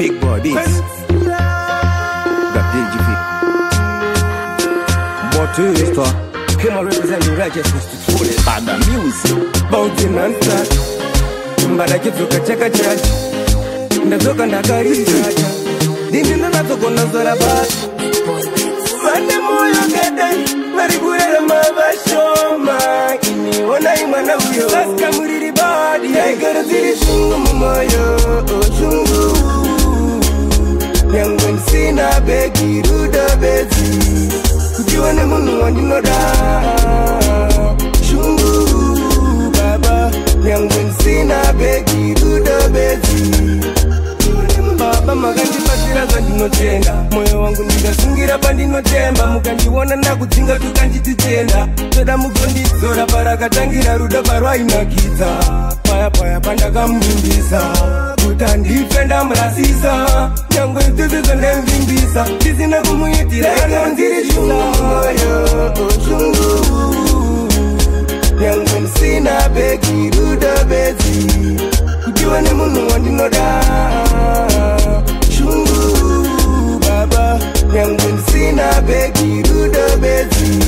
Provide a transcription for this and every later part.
Big bodies. Got DGV. Batista. Him I representing righteousness to fullest. Bad music. Bouncing and flat. Mbada kizuka chaka chacha. Ndazoka ndakarichacha. Dini natoka nazora basi. Mande moyo gede. Marigurera mabashoma. Ini wana imana uyo. Laska muriri badi. Yaigara ziri shungu mumoyo. Shungu. Nyangwen sina begi ruda bezi. Kujiwane munu wandinoda. Shungu baba. Nyangwen sina begi ruda bezi. Baba magandi pasira zandinotenda. Moyo wangu ndikasungira pandinotemba. Mukandiona nakudzinga tukanjititenda. Toda mugondizora parakatangira ruda parwainakidza. Paya paya pandakamuvimbisa. Kuta ndifenda murasisa. Nyangwe nzizizo ndemvimbisa. Ndisina kumuitira kanonziri shungu moyo. Shungu nyangwe nsina begi ruda bezi. Kujiwane munu wandinoda. Shungu baba nyangwe nsina begi ruda bezi.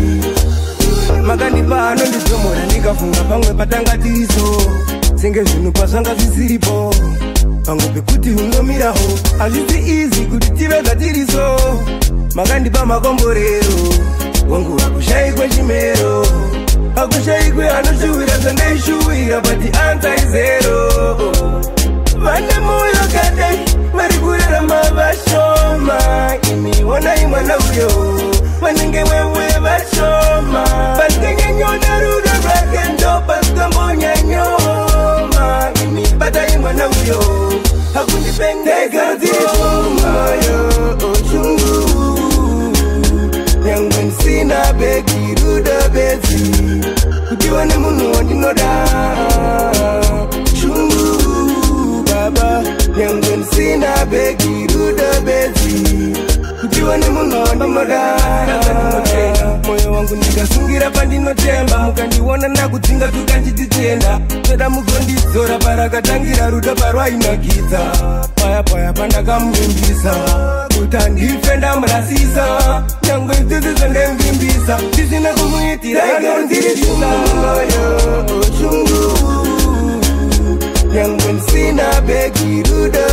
Magandi pano ndizomora ndikafunga pamwe patangatiso. Senge zvinhu pazvanga zvisiripo. Pamwe pekuti unomiraho hazvisi easy kuti tive zvatiriso. Makandipa makomborero wangu hakushayikwe chimero. Hakushayikwe anoshuwira zvandaishuwira but the answer is zero. Vane moyo kadai marikurera mavashoma. Imi wanai mwana uyo vanenge wewe vashoma. Pasikanyanyona rudo rwake ndo pasikambonyanyoma. Imi batai mwana uyo hakundipengeza moyo. Chungu nyangwe nsina begi ruda bezi. Kujiwane munu wandinoda. Shungu baba nyangwe nsina begi ruda bezi. Kujiwane munu wandinoda. Moyo wangu ndikasungira pandinotemba. Mukandiona nakudzinga tukanjititenda. Toda mugondizora parakatangira ruda parwainakidza. Paya paya pandakamuvimbisa. Kuta ndifenda murasisa. Nyangwe nzizizo ndemvimbisa. Ndisina kumuitira kanonziri shungu moyo. Shungu nyangwe nsina begi ruda